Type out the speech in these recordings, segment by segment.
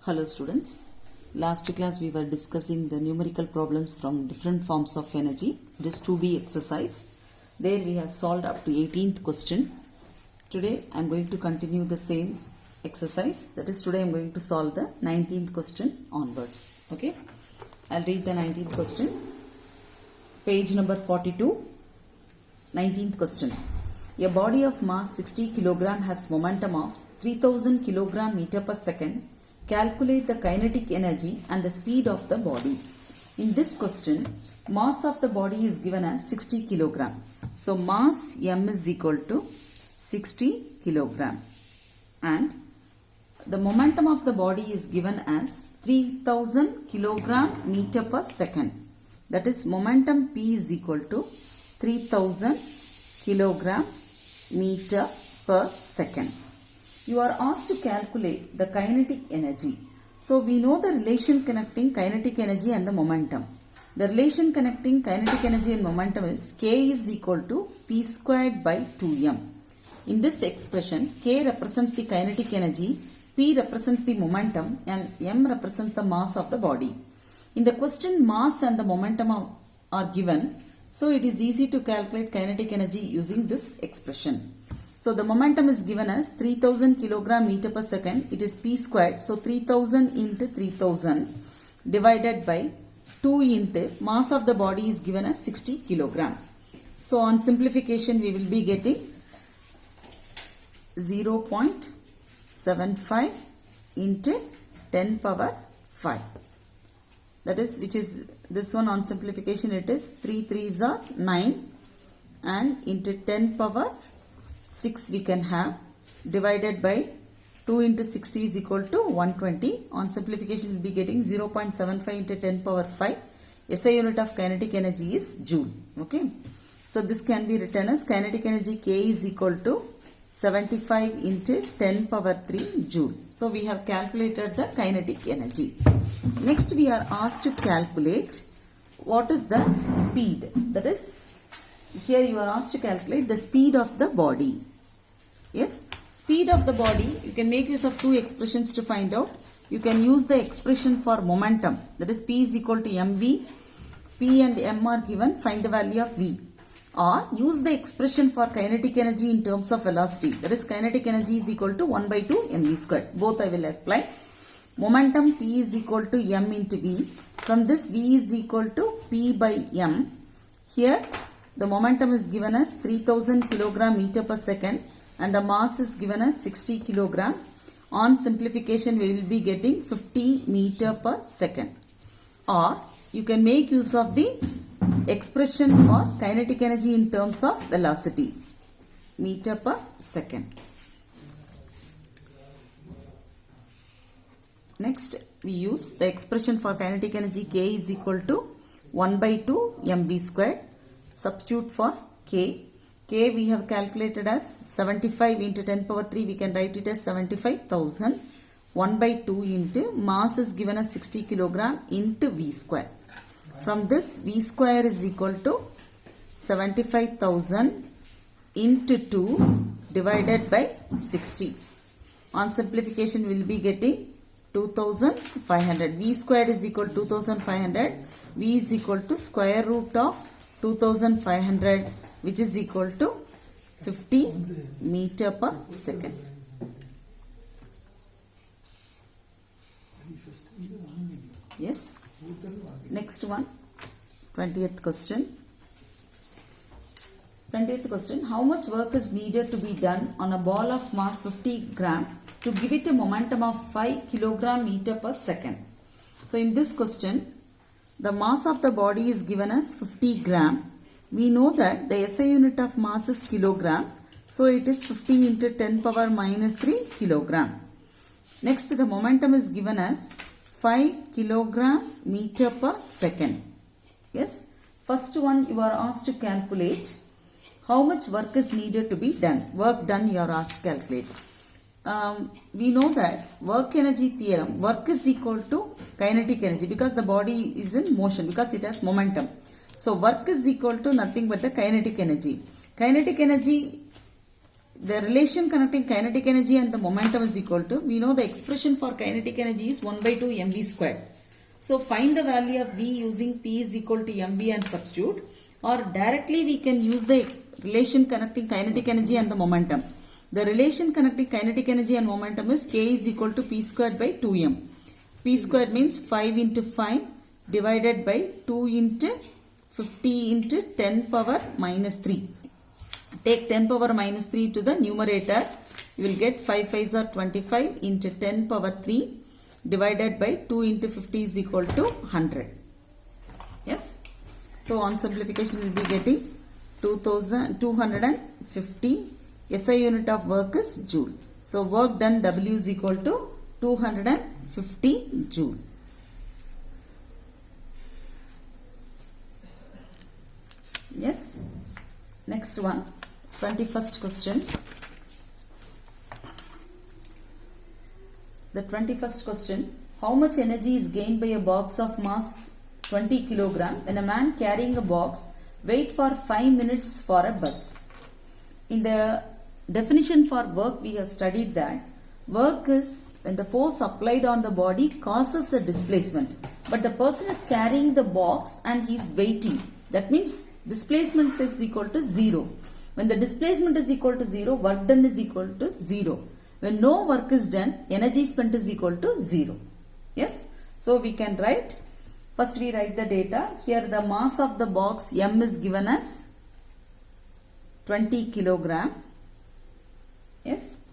Hello students, last class we were discussing the numerical problems from different forms of energy. This 2B exercise. There we have solved up to 18th question. Today I am going to continue the same exercise. That is, today I am going to solve the 19th question onwards. Okay, I'll read the 19th question. Page number 42. 19th question. A body of mass 60 kg has momentum of 3000 kg meter per second. Calculate the kinetic energy and the speed of the body. In this question, mass of the body is given as 60 kg. So mass m is equal to 60 kg and the momentum of the body is given as 3000 kg meter per second. That is, momentum P is equal to 3000 kg meter per second. You are asked to calculate the kinetic energy. So we know the relation connecting kinetic energy and the momentum. The relation connecting kinetic energy and momentum is K is equal to P squared by 2m. In this expression, K represents the kinetic energy, P represents the momentum and m represents the mass of the body. In the question, mass and the momentum are given. So it is easy to calculate kinetic energy using this expression. So the momentum is given as 3000 kg meter per second. It is P squared. So 3000 into 3000 divided by 2 into mass of the body is given as 60 kg. So on simplification we will be getting 0.75 into 10 power 5. That is, which is this one. On simplification it is 3 3s are 9 and into 10 power 6 we can have, divided by 2 into 60 is equal to 120. On simplification we will be getting 0.75 into 10 power 5. SI unit of kinetic energy is joule. Okay. So this can be written as kinetic energy K is equal to 75 into 10 power 3 joule. So we have calculated the kinetic energy. Next we are asked to calculate what is the speed. That is, here you are asked to calculate the speed of the body. Yes, speed of the body, you can make use of two expressions to find out. You can use the expression for momentum. That is, P is equal to mv. P and m are given, find the value of v. Or use the expression for kinetic energy in terms of velocity. That is, kinetic energy is equal to 1 by 2 mv squared. Both I will apply. Momentum P is equal to m into v. From this, v is equal to P by m. Here the momentum is given as 3000 kg meter per second and the mass is given as 60 kg. On simplification we will be getting 50 meter per second. Or you can make use of the expression for kinetic energy in terms of velocity, meter per second. Next we use the expression for kinetic energy K is equal to 1 by 2 mv squared. Substitute for K. K we have calculated as 75 into 10 power 3. We can write it as 75,000. 1 by 2 into mass is given as 60 kg into V square. From this, V square is equal to 75,000 into 2 divided by 60. On simplification we will be getting 2500. V squared is equal to 2500. V is equal to square root of 2500, which is equal to 50 meter per second. Yes. Next one, 20th question. 20th question. How much work is needed to be done on a ball of mass 50 gram to give it a momentum of 5 kg meter per second? So in this question, the mass of the body is given as 50 gram. We know that the SI unit of mass is kilogram. So it is 50 into 10 power minus 3 kilogram. Next, the momentum is given as 5 kilogram meter per second. Yes. First one, you are asked to calculate how much work is needed to be done. Work done you are asked to calculate. We know that work energy theorem, work is equal to kinetic energy because the body is in motion, because it has momentum. So work is equal to nothing but the kinetic energy. Kinetic energy the relation connecting kinetic energy and the momentum is equal to, we know the expression for kinetic energy is 1 by 2 mv squared. So find the value of V using P is equal to mv and substitute, or directly we can use the relation connecting kinetic energy and the momentum. The relation connecting kinetic energy and momentum is K is equal to P squared by 2m. P squared means 5 into 5 divided by 2 into 50 into 10 power minus 3. Take 10 power minus 3 to the numerator. You will get 5 5s are 25 into 10 power 3 divided by 2 into 50 is equal to 100. Yes. So on simplification we will be getting 2250. SI unit of work is joule. So work done W is equal to 250 joule. Yes. Next one, 21st question. The 21st question, how much energy is gained by a box of mass 20 kg when a man carrying a box wait for 5 minutes for a bus? In the definition for work, we have studied that work is when the force applied on the body causes a displacement, but the person is carrying the box and he is waiting. That means displacement is equal to 0. When the displacement is equal to 0, work done is equal to 0. When no work is done, energy spent is equal to 0. Yes. So we can write, first we write the data. Here the mass of the box M is given as 20 kilogram. Yes.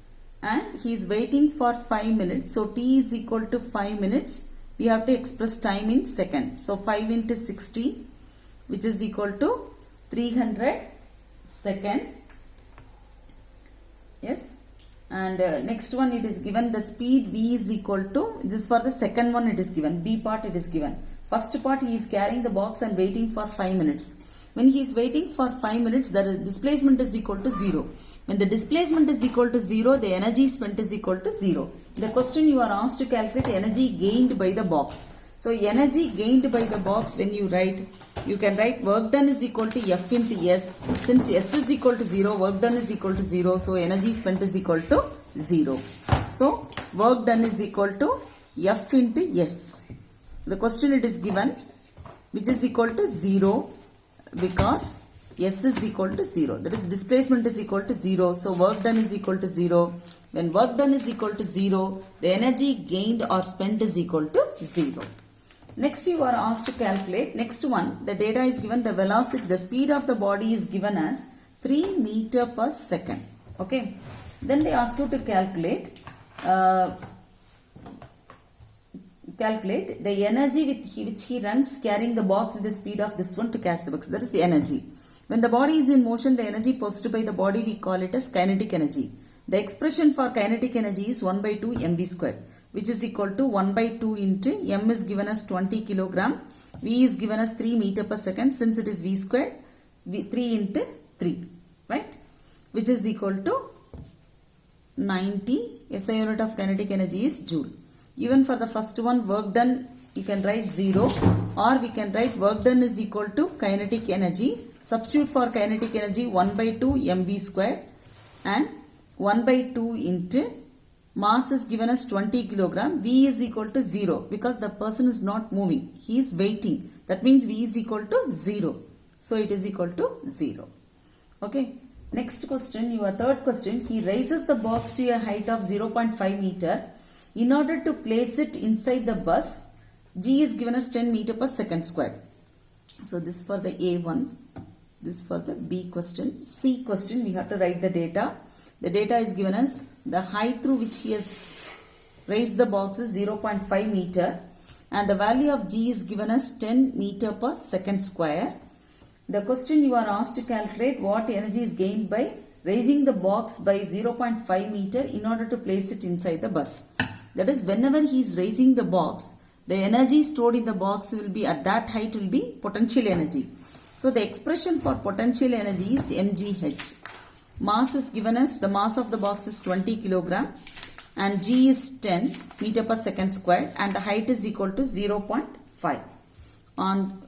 And he is waiting for 5 minutes. So T is equal to 5 minutes. We have to express time in seconds. So 5 into 60, which is equal to 300 second. Yes. And next one, it is given the speed V is equal to, this for the second one it is given, B part it is given. First part, he is carrying the box and waiting for 5 minutes. When he is waiting for 5 minutes, the displacement is equal to 0. When the displacement is equal to 0, the energy spent is equal to 0. In the question you are asked to calculate energy gained by the box. So energy gained by the box, when you write, you can write work done is equal to F into S. Since S is equal to 0, work done is equal to 0. So energy spent is equal to 0. So work done is equal to F into S. The question it is given, which is equal to 0, because S is equal to 0. That is displacement is equal to 0. So work done is equal to 0. When work done is equal to 0, the energy gained or spent is equal to 0. Next you are asked to calculate. Next one, the data is given, the velocity, the speed of the body is given as 3 meter per second. Okay. Then they ask you to calculate the energy with which he runs carrying the box with the speed of this one to catch the box. That is the energy. When the body is in motion, the energy possessed by the body, we call it as kinetic energy. The expression for kinetic energy is 1 by 2 mv squared, which is equal to 1 by 2 into m is given as 20 kilogram, v is given as 3 meter per second. Since it is v squared, 3 into 3, right? Which is equal to 90. SI unit of kinetic energy is joule. Even for the first one, work done, you can write 0, or we can write work done is equal to kinetic energy. Substitute for kinetic energy 1 by 2 mv squared and 1 by 2 into mass is given as 20 kilogram. V is equal to 0 because the person is not moving. He is waiting. That means V is equal to 0. So it is equal to 0. Okay. Next question, your third question. He raises the box to a height of 0.5 meter. In order to place it inside the bus, G is given as 10 meter per second squared. So this for the A1. This for the B question. C question, we have to write the data. The data is given as the height through which he has raised the box is 0.5 meter and the value of G is given as 10 meter per second square. The question you are asked to calculate what energy is gained by raising the box by 0.5 meter in order to place it inside the bus. That is, whenever he is raising the box, the energy stored in the box will be at that height will be potential energy. So the expression for potential energy is mgh. Mass is given as, the mass of the box is 20 kilogram and G is 10 meter per second squared and the height is equal to 0.5. On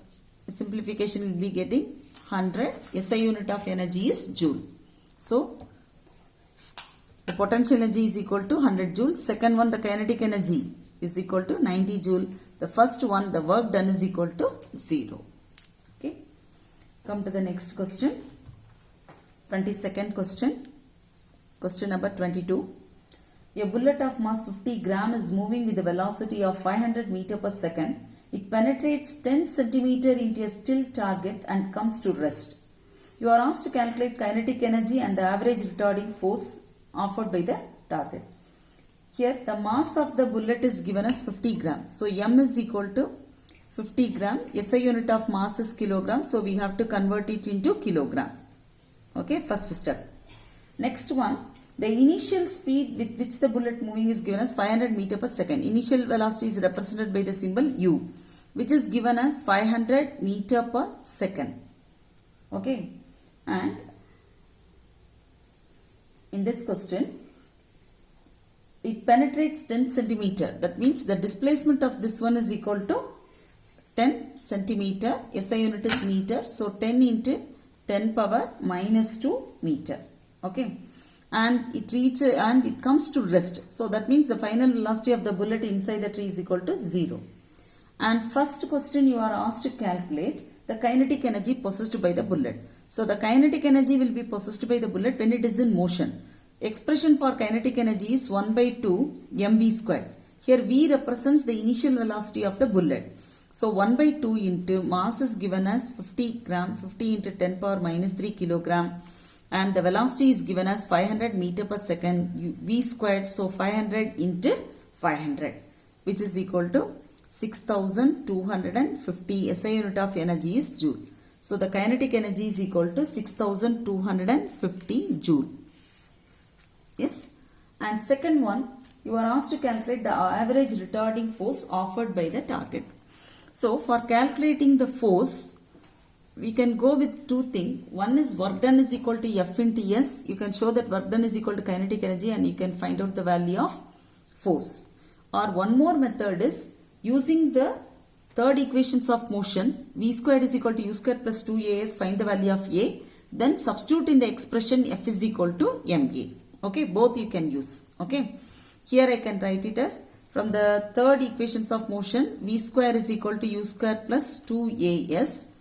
simplification, we will be getting 100. SI unit of energy is joule. So The potential energy is equal to 100 joule. Second one, the kinetic energy is equal to 90 joule. The first one, the work done is equal to 0. Okay. Come to the next question. 22nd question. Question number 22. A bullet of mass 50 gram is moving with a velocity of 500 meter per second. It penetrates 10 centimeter into a still target and comes to rest. You are asked to calculate kinetic energy and the average retarding force offered by the target. Here the mass of the bullet is given as 50 gram. So m is equal to 50 gram. SI unit of mass is kilogram. So we have to convert it into kilogram. Okay, first step. Next one, the initial speed with which the bullet moving is given as 500 meter per second. Initial velocity is represented by the symbol u, which is given as 500 meter per second. Okay, and in this question, it penetrates 10 centimeter. That means the displacement of this one is equal to 10 centimeter. SI unit is meter. So 10 into 10 power minus 2 meter. Okay. And it reaches and it comes to rest. So that means the final velocity of the bullet inside the tree is equal to 0. And first question you are asked to calculate the kinetic energy possessed by the bullet. So the kinetic energy will be possessed by the bullet when it is in motion. Expression for kinetic energy is 1 by 2 mv squared. Here v represents the initial velocity of the bullet. So 1 by 2 into mass is given as 50 gram, 50 into 10 power minus 3 kilogram. And the velocity is given as 500 meter per second v squared. So 500 into 500, which is equal to 6250. SI unit of energy is joule. So the kinetic energy is equal to 6250 joule. Yes. And second one, you are asked to calculate the average retarding force offered by the target. So for calculating the force, we can go with two things. One is work done is equal to F into S. You can show that work done is equal to kinetic energy and you can find out the value of force. Or one more method is using the third equations of motion. V squared is equal to U squared plus 2AS. Find the value of A. Then substitute in the expression F is equal to MA. Okay, both you can use. Okay, here I can write it as from the third equations of motion, V square is equal to U square plus 2AS.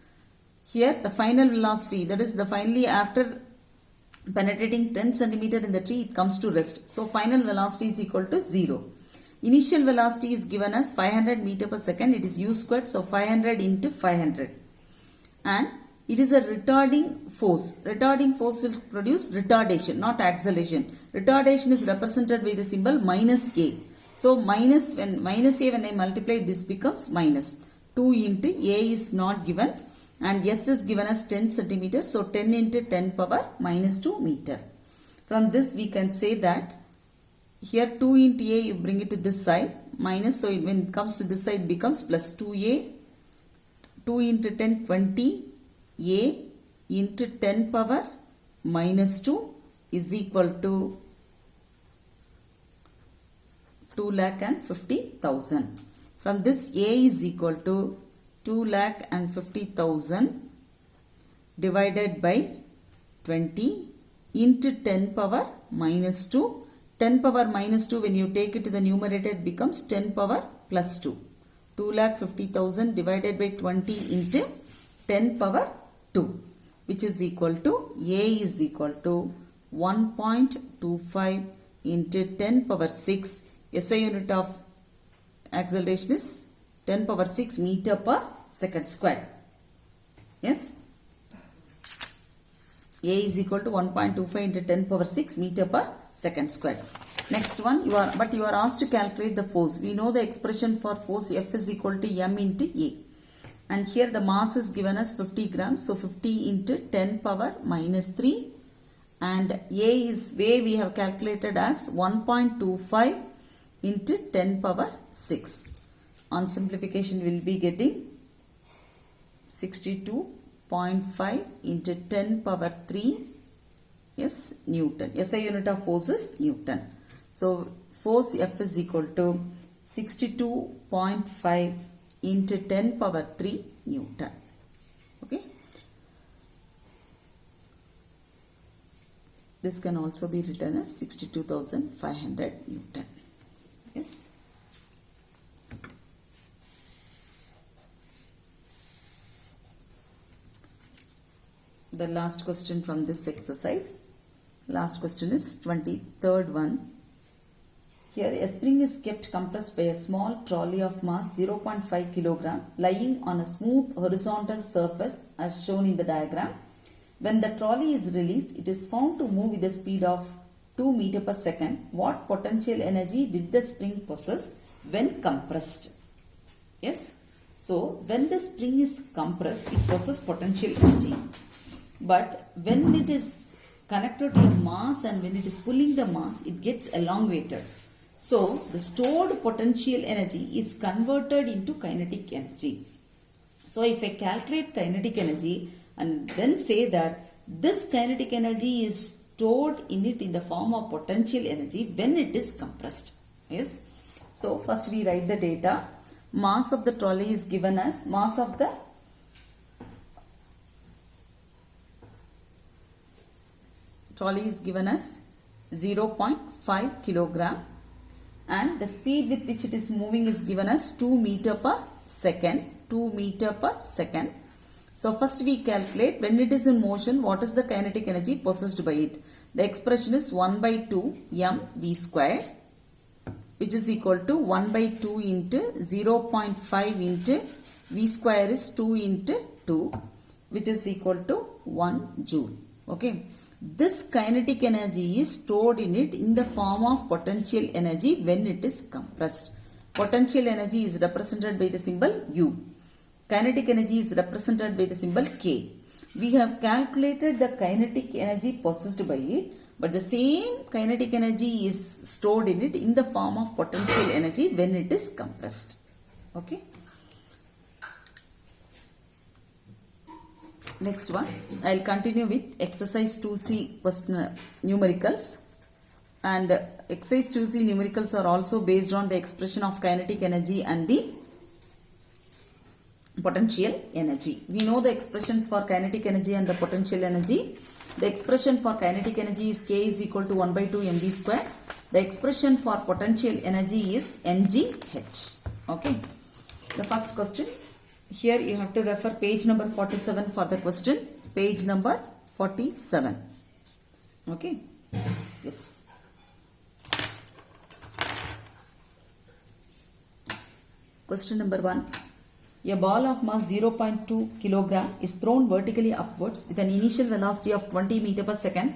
Here the final velocity, that is the finally after penetrating 10 centimeter in the tree, it comes to rest. So final velocity is equal to 0. Initial velocity is given as 500 meter per second. It is U squared. So 500 into 500. And it is a retarding force. Retarding force will produce retardation, not acceleration. Retardation is represented by the symbol minus A. So minus A when I multiply, this becomes minus. 2 into A is not given. And S is given as 10 centimeters. So 10 into 10 power minus 2 meter. From this we can say that here 2 into A, you bring it to this side. Minus, so when it comes to this side, it becomes plus 2A. 2 into 10, 20. A into 10 power minus 2 is equal to 2,50,000. From this, A is equal to 2,50,000 divided by 20 into 10 power minus 2. 10 power minus 2, when you take it to the numerator, it becomes 10 power plus 2. 2,50,000 divided by 20 into 10 power 2, which is equal to A is equal to 1.25 into 10 power 6. SI unit of acceleration is 10 power 6 meter per second squared. Yes. A is equal to 1.25 into 10 power 6 meter per second squared. Next one, you are asked to calculate the force. We know the expression for force F is equal to M into A. And here the mass is given as 50 grams. So 50 into 10 power minus 3. And A we have calculated as 1.25 into 10 power 6. On simplification, we will be getting 62.5 into 10 power 3. Yes, Newton. SI unit of force is Newton. So force F is equal to 62.5 into 10 power 3 Newton. Okay. This can also be written as 62,500 Newton. Yes. The last question from this exercise. Last question is 23rd one. Here a spring is kept compressed by a small trolley of mass 0.5 kilogram lying on a smooth horizontal surface as shown in the diagram. When the trolley is released, it is found to move with a speed of 2 meters per second. What potential energy did the spring possess when compressed? Yes. So when the spring is compressed, it possesses potential energy. But when it is connected to a mass and when it is pulling the mass, it gets elongated. So the stored potential energy is converted into kinetic energy. So if I calculate kinetic energy and then say that this kinetic energy is stored in it in the form of potential energy when it is compressed. Yes. So first we write the data. Mass of the trolley is given as mass of the trolley is given as 0.5 kilogram and the speed with which it is moving is given as 2 meters per second. 2 meters per second. So first we calculate when it is in motion what is the kinetic energy possessed by it. The expression is 1 by 2 mv square, which is equal to 1 by 2 into 0.5 into v square is 2 into 2, which is equal to 1 joule. Okay. This kinetic energy is stored in it in the form of potential energy when it is compressed. Potential energy is represented by the symbol U. Kinetic energy is represented by the symbol K. We have calculated the kinetic energy possessed by it, but the same kinetic energy is stored in it in the form of potential energy when it is compressed. Okay. Next one, I will continue with exercise 2C question numericals, and exercise 2C numericals are also based on the expression of kinetic energy and the potential energy. We know the expressions for kinetic energy and the potential energy. The expression for kinetic energy is K is equal to 1 by 2 mv square. The expression for potential energy is mgh. Okay. The first question. Here you have to refer page number 47 for the question. Page number 47. Okay. Yes. Question number 1. A ball of mass 0.2 kilogram is thrown vertically upwards with an initial velocity of 20 meters per second.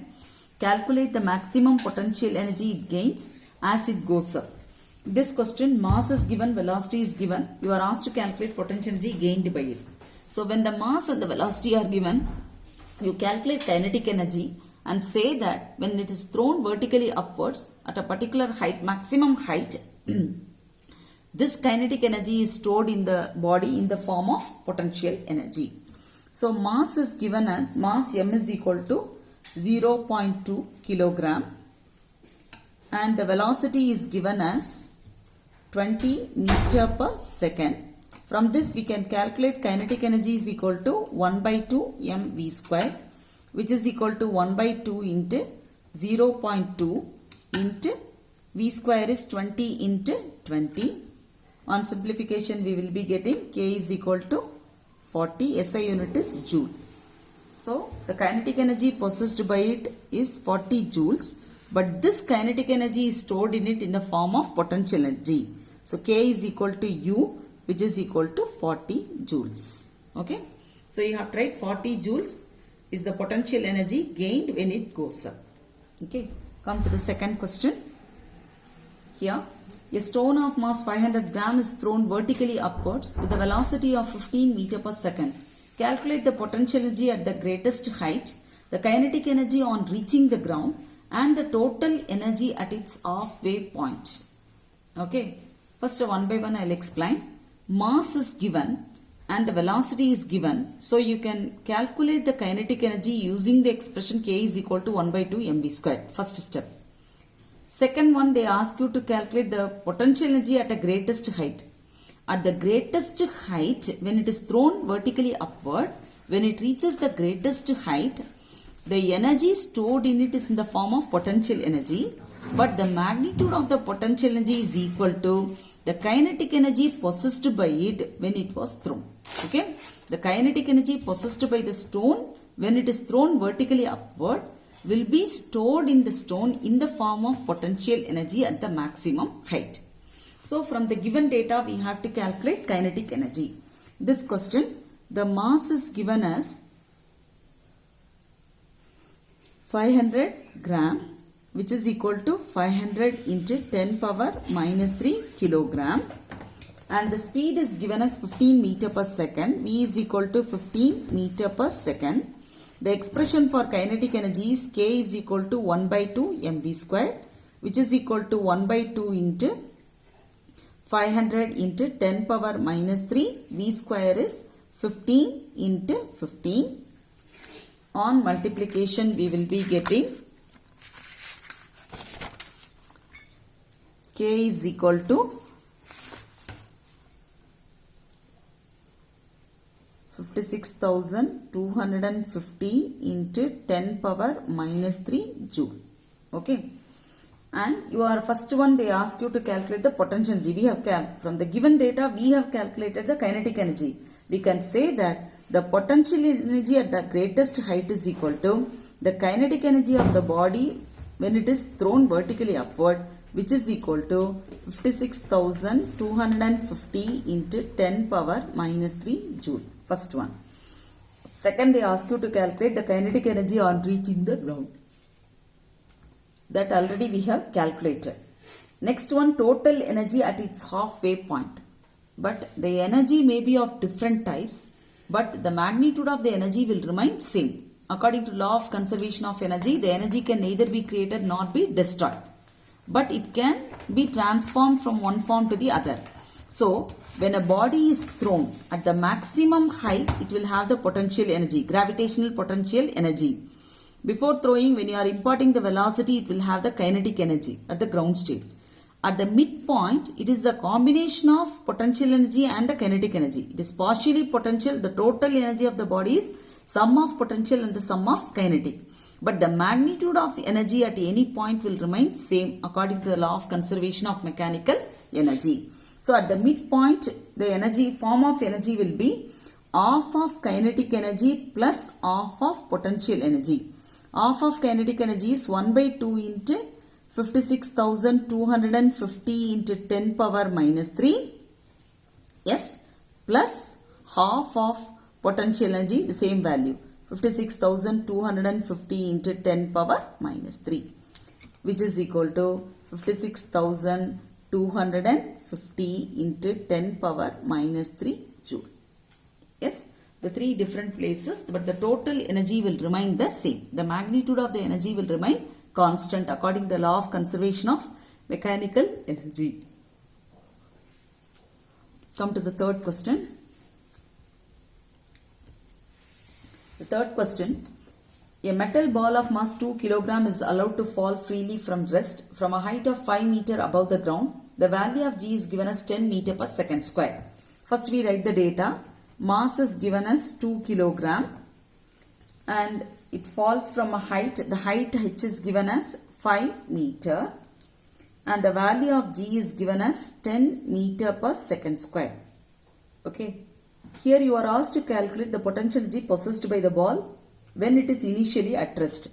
Calculate the maximum potential energy it gains as it goes up. This question, mass is given, velocity is given. You are asked to calculate potential energy gained by it. So when the mass and the velocity are given, you calculate kinetic energy and say that when it is thrown vertically upwards at a particular height, maximum height, this kinetic energy is stored in the body in the form of potential energy. So mass is given as mass m is equal to 0.2 kilogram and the velocity is given as 20 meter per second. From this we can calculate kinetic energy is equal to 1 by 2 mv square, which is equal to 1 by 2 into 0.2 into v square is 20 into 20. On simplification we will be getting K is equal to 40. SI unit is joule. So the kinetic energy possessed by it is 40 joules, but this kinetic energy is stored in it in the form of potential energy. So K is equal to U, which is equal to 40 joules. Okay. So you have to write 40 joules is the potential energy gained when it goes up. Okay. Come to the second question. Here, a stone of mass 500 gram is thrown vertically upwards with a velocity of 15 meters per second. Calculate the potential energy at the greatest height, the kinetic energy on reaching the ground, and the total energy at its halfway point. Okay. First one by one I will explain. Mass is given and the velocity is given. So you can calculate the kinetic energy using the expression K is equal to 1 by 2 mv squared. First step. Second one, they ask you to calculate the potential energy at the greatest height. At the greatest height, when it is thrown vertically upward, when it reaches the greatest height, the energy stored in it is in the form of potential energy, but the magnitude of the potential energy is equal to the kinetic energy possessed by it when it was thrown. Okay, the kinetic energy possessed by the stone when it is thrown vertically upward will be stored in the stone in the form of potential energy at the maximum height. So from the given data we have to calculate kinetic energy. This question, the mass is given as 500 gram, which is equal to 500 into 10 power minus 3 kilogram, and the speed is given as 15 meter per second. V is equal to 15 meter per second. The expression for kinetic energy is K is equal to 1 by 2 mv square, which is equal to 1 by 2 into 500 into 10 power minus 3. V square is 15 into 15. On multiplication we will be getting K is equal to 56,250 into 10 power minus 3 joule. Okay. And your first one they ask you to calculate the potential energy. We have from the given data we have calculated the kinetic energy. We can say that the potential energy at the greatest height is equal to the kinetic energy of the body when it is thrown vertically upward, which is equal to 56,250 into 10 power minus 3 joule. First one. Second, they ask you to calculate the kinetic energy on reaching the ground. That already we have calculated. Next one, total energy at its halfway point. But the energy may be of different types, but the magnitude of the energy will remain same. According to law of conservation of energy, the energy can neither be created nor be destroyed, but it can be transformed from one form to the other. So, when a body is thrown at the maximum height, it will have the potential energy, gravitational potential energy. Before throwing, when you are imparting the velocity, it will have the kinetic energy at the ground state. At the midpoint, it is the combination of potential energy and the kinetic energy. It is partially potential. The total energy of the body is sum of potential and the sum of kinetic. But the magnitude of energy at any point will remain same according to the law of conservation of mechanical energy. So at the midpoint, the energy form of energy will be half of kinetic energy plus half of potential energy. Half of kinetic energy is 1 by 2 into 56,250 into 10 power minus 3. Yes, plus half of potential energy, the same value, 56,250 into 10 power minus 3, which is equal to 56,250 into 10 power minus 3 joule. Yes, the three different places, but the total energy will remain the same. The magnitude of the energy will remain constant according to the law of conservation of mechanical energy. Come to the third question. The third question, a metal ball of mass 2 kg is allowed to fall freely from rest from a height of 5 meter above the ground. The value of G is given as 10 meter per second square. First we write the data. Mass is given as 2 kg and it falls from a height. The height H is given as 5 meter and the value of G is given as 10 meter per second square. Okay. Here you are asked to calculate the potential energy possessed by the ball when it is initially at rest.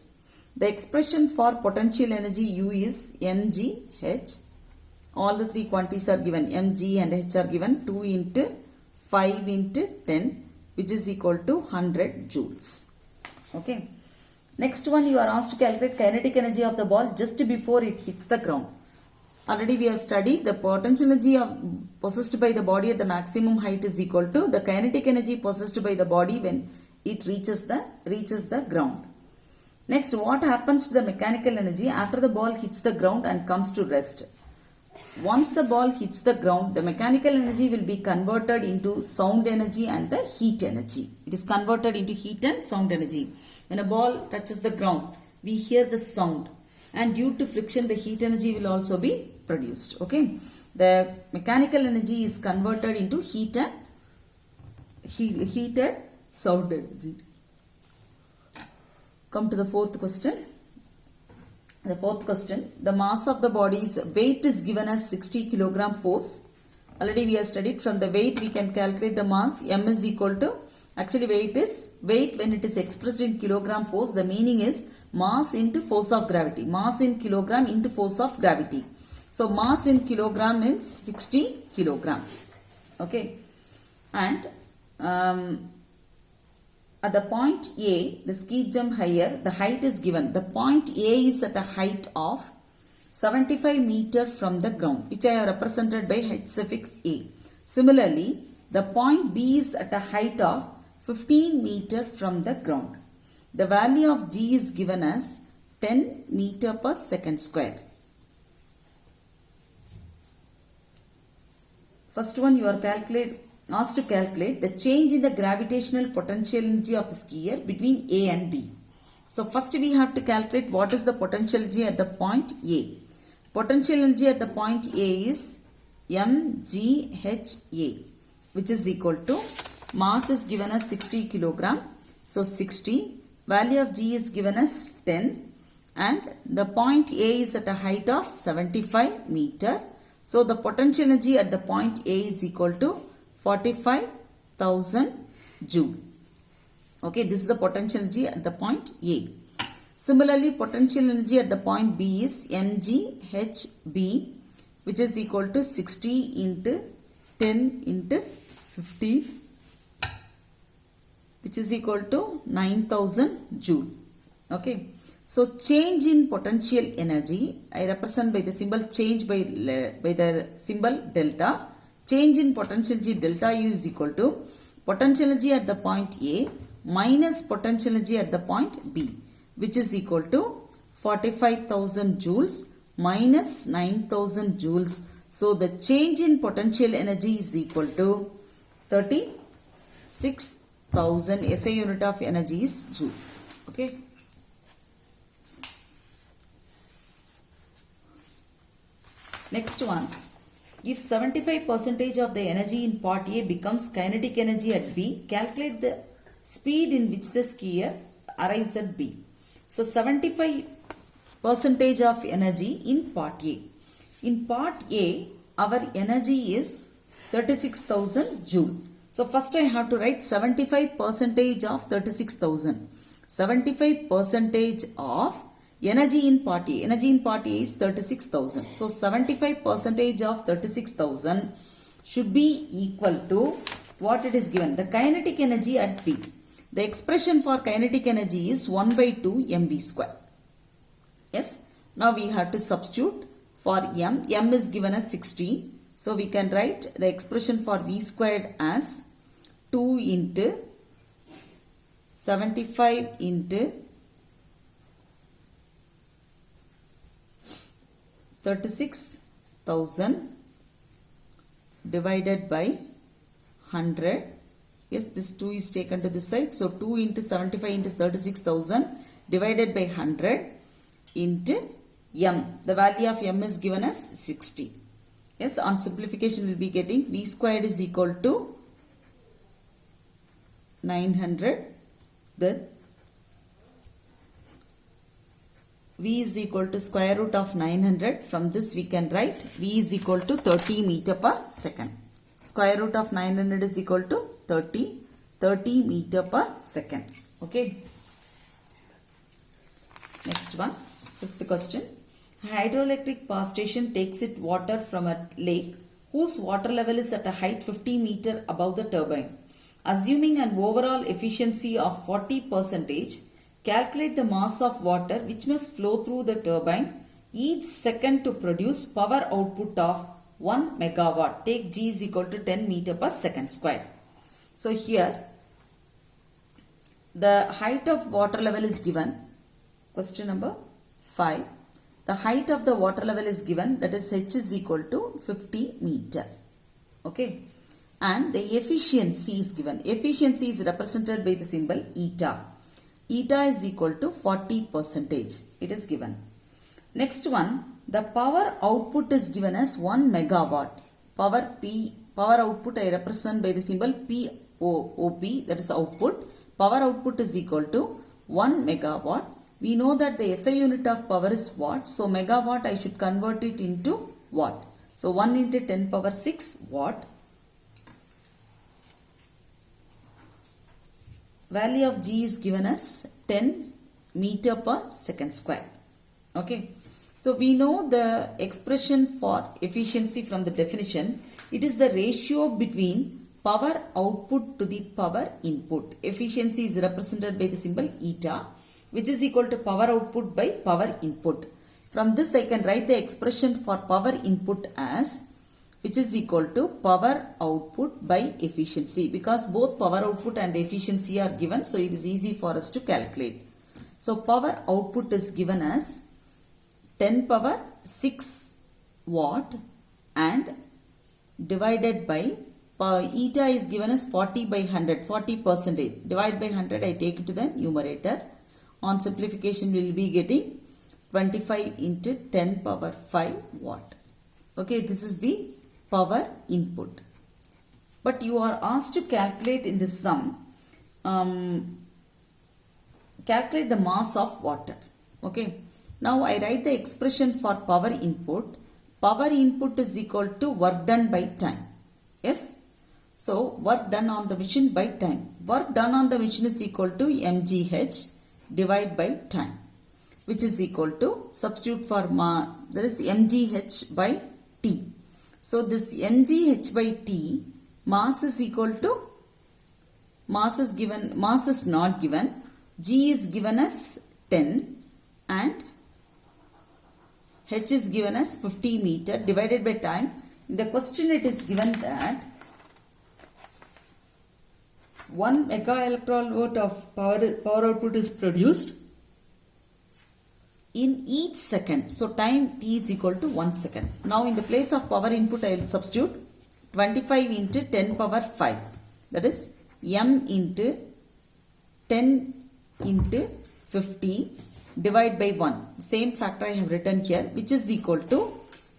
The expression for potential energy U is mgh. All the three quantities are given. mg and h are given. 2 into 5 into 10, which is equal to 100 joules. Okay. Next one, you are asked to calculate kinetic energy of the ball just before it hits the ground. Already we have studied the potential energy possessed by the body at the maximum height is equal to the kinetic energy possessed by the body when it reaches the ground. Next, what happens to the mechanical energy after the ball hits the ground and comes to rest? Once the ball hits the ground, the mechanical energy will be converted into sound energy and the heat energy. It is converted into heat and sound energy. When a ball touches the ground, we hear the sound, and due to friction, the heat energy will also be produced. Okay, the mechanical energy is converted into heat and sound energy. Come to the fourth question. The fourth question, the mass of the body's weight is given as 60 kilogram force. Already we have studied from the weight we can calculate the mass. M is equal to, actually weight when it is expressed in kilogram force, the meaning is mass into force of gravity. Mass in kilogram into force of gravity. So mass in kilogram means 60 kilogram. Okay. And at the point A, the ski jump higher, the height is given. The point A is at a height of 75 meter from the ground, which I have represented by H suffix A. Similarly, the point B is at a height of 15 meter from the ground. The value of G is given as 10 meter per second square. First one, you are asked to calculate the change in the gravitational potential energy of the skier between A and B. So first we have to calculate what is the potential energy at the point A. Potential energy at the point A is mgHa, which is equal to, mass is given as 60 kilogram. So 60, value of G is given as 10, and the point A is at a height of 75 meter. So the potential energy at the point A is equal to 45,000 joule. Okay, this is the potential energy at the point A. Similarly, potential energy at the point B is mgHb, which is equal to 60 into 10 into 50, which is equal to 9,000 joule. Okay. So change in potential energy, I represent by the symbol change by the symbol delta. Change in potential energy delta U is equal to potential energy at the point A minus potential energy at the point B, which is equal to 45,000 joules minus 9,000 joules. So the change in potential energy is equal to 36,000. SI unit of energy is joule. Okay. Next one, if 75% of the energy in part A becomes kinetic energy at B, calculate the speed in which the skier arrives at B. So 75% of energy in part A. In part A, our energy is 36,000 joule. So first I have to write 75% of 36,000. 75% of energy in part A. Energy in part A is 36,000. So 75% of 36,000 should be equal to what it is given. The kinetic energy at B. The expression for kinetic energy is 1 by 2 mv square. Yes. Now we have to substitute for m. M is given as 60. So we can write the expression for v squared as 2 into 75 into 36,000 divided by 100. Yes, this 2 is taken to this side. So 2 into 75 into 36,000 divided by 100 into m. The value of m is given as 60. Yes, on simplification we will be getting v squared is equal to 900. Then v is equal to square root of 900. From this we can write v is equal to 30 meter per second. Square root of 900 is equal to 30 meter per second. Okay. Next one, fifth question. A hydroelectric power station takes its water from a lake whose water level is at a height 50 meter above the turbine. Assuming an overall efficiency of 40%, calculate the mass of water which must flow through the turbine each second to produce power output of 1 megawatt. Take G is equal to 10 meter per second square. So here the height of water level is given. Question number 5. The height of the water level is given, that is H is equal to 50 meter. Okay. And the efficiency is given. Efficiency is represented by the symbol eta. Eta is equal to 40%. It is given. Next one, the power output is given as 1 megawatt. Power output I represent by the symbol POOP, that is output. Power output is equal to 1 megawatt. We know that the SI unit of power is watt. So megawatt I should convert it into watt. So 1 into 10 power 6 watt. Value of G is given as 10 meter per second square. Okay. So we know the expression for efficiency from the definition. It is the ratio between power output to the power input. Efficiency is represented by the symbol eta, which is equal to power output by power input. From this I can write the expression for power input as, which is equal to power output by efficiency, because both power output and efficiency are given, so it is easy for us to calculate. So power output is given as 10 power 6 watt and divided by eta is given as 40 by 100, 40%. Divide by 100, I take it to the numerator. On simplification, we will be getting 25 into 10 power 5 watt. Okay, this is the power input. But you are asked to calculate in this sum, calculate the mass of water. Okay. Now I write the expression for power input. Power input is equal to work done by time. Yes. So work done on the machine by time. Work done on the machine is equal to mgh divided by time, which is equal to, substitute for that is mgh by t. So this mgh by t, mass is equal to, mass is given, mass is not given. G is given as 10 and H is given as 50 meter divided by time. In the question it is given that 1 mega electron volt of power output is produced in each second. So time t is equal to 1 second. Now in the place of power input I will substitute 25 into 10 power 5. That is m into 10 into 50 divide by 1. Same factor I have written here, which is equal to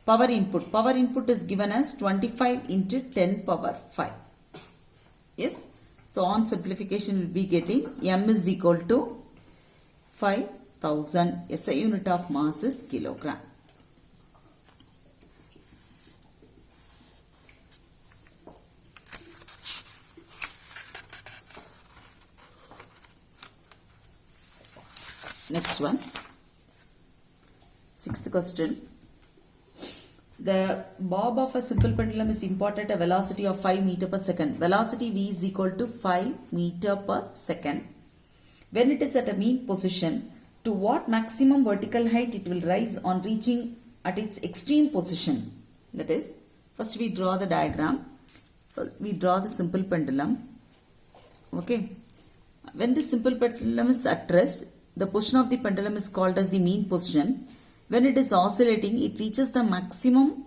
power input. Power input is given as 25 into 10 power 5. Yes. So on simplification we will be getting m is equal to 5000. SI unit of mass is kilogram. Next one, 6th question. The bob of a simple pendulum is imported at a velocity of 5 meter per second. Velocity v is equal to 5 meter per second. When it is at a mean position, to what maximum vertical height it will rise on reaching at its extreme position? That is, first we draw the diagram. First we draw the simple pendulum. Okay. When the simple pendulum is at rest, the position of the pendulum is called as the mean position. When it is oscillating, it reaches the maximum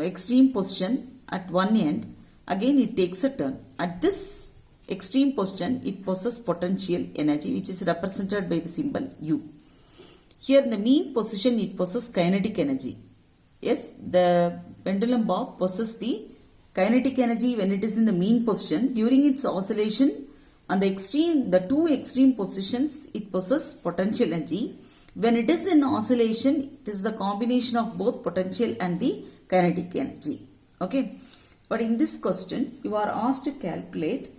extreme position at one end. Again it takes a turn. At this extreme position, it possesses potential energy, which is represented by the symbol U. Here in the mean position, it possesses kinetic energy. Yes, the pendulum bob possesses the kinetic energy when it is in the mean position. During its oscillation, on the extreme, the two extreme positions, it possesses potential energy. When it is in oscillation, it is the combination of both potential and the kinetic energy. Okay. But in this question, you are asked to calculate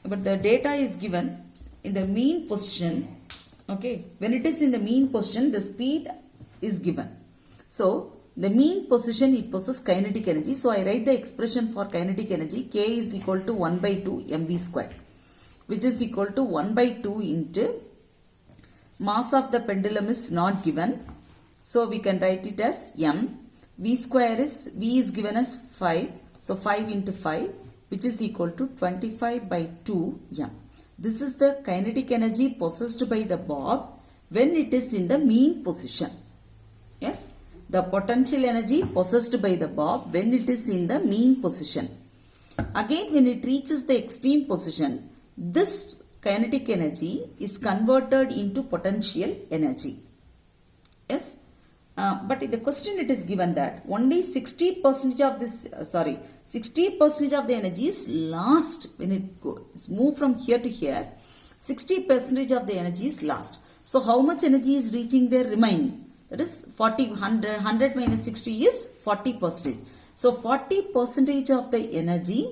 but the data is given in the mean position. Okay. When it is in the mean position, the speed is given. So, the mean position, it possesses kinetic energy. So, I write the expression for kinetic energy. K is equal to 1 by 2 mv square, which is equal to 1 by 2 into mass of the pendulum is not given. So, we can write it as m. V square is, V is given as 5. So, 5 into 5, which is equal to 25 by 2 m. This is the kinetic energy possessed by the bob when it is in the mean position. Yes. The potential energy possessed by the bob when it is in the mean position. Again, when it reaches the extreme position, this kinetic energy is converted into potential energy. Yes. But in the question it is given that only 60% of this, 60% of the energy is lost when it goes move from here to here. 60% of the energy is lost. So how much energy is reaching there remaining? That is 100 minus 60 is 40%. So 40% of the energy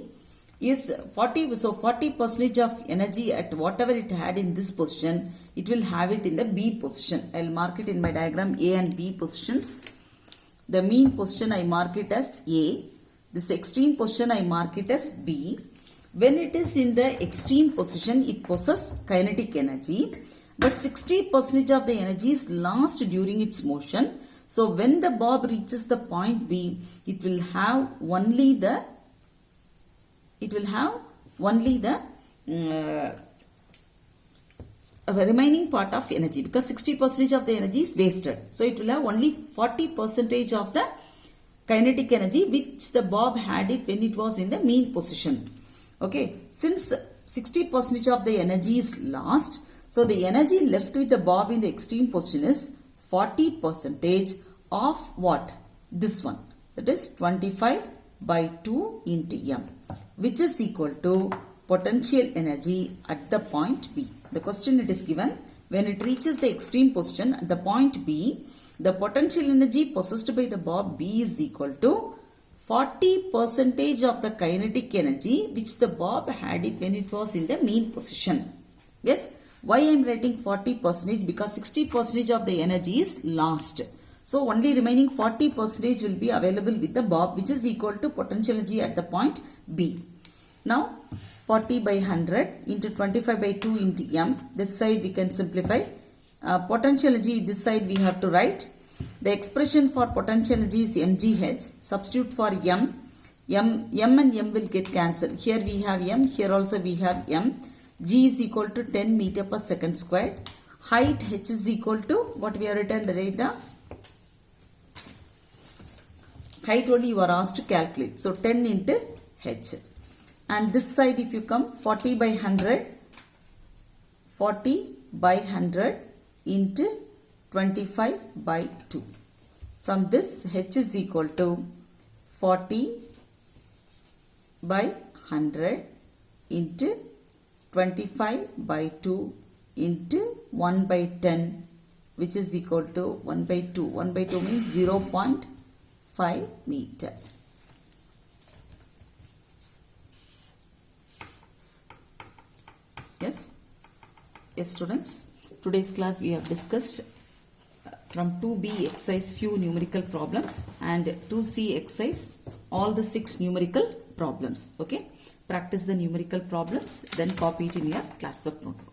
is 40. So 40% of energy at whatever it had in this position, it will have it in the B position. I will mark it in my diagram A and B positions. The mean position I mark it as A. This extreme position I mark it as B. When it is in the extreme position, it possesses kinetic energy. But 60% of the energy is lost during its motion. So when the bob reaches the point B, it will have only the remaining part of energy, because 60% of the energy is wasted. So it will have only 40% of the kinetic energy which the bob had it when it was in the mean position. Okay, since 60% of the energy is lost, so the energy left with the bob in the extreme position is 40% of what? This one. That is 25 by 2 into m, which is equal to potential energy at the point B. The question it is given, when it reaches the extreme position at the point B, the potential energy possessed by the bob B is equal to 40% of the kinetic energy which the bob had it when it was in the mean position. Yes. Why I am writing 40%? Because 60% of the energy is lost. So only remaining 40% will be available with the bob, which is equal to potential energy at the point B. Now 40 by 100 into 25 by 2 into m. This side we can simplify. Potential energy this side we have to write. The expression for potential energy is mgh. Substitute for m. M and m will get cancelled. Here we have m. Here also we have m. G is equal to 10 meter per second squared. Height h is equal to what we have written the data. Height only you are asked to calculate. So 10 into h. And this side if you come 40 by 100. 40 by 100 into 25 by 2. From this h is equal to 40 by 100 into 25 by 2 into 1 by 10, which is equal to 1 by 2. 1 by 2 means 0.5 meter. Yes? Yes, students. Today's class we have discussed from 2B exercise few numerical problems and 2C exercise all the 6 numerical problems. Okay? Practice the numerical problems, then copy it in your classwork notebook.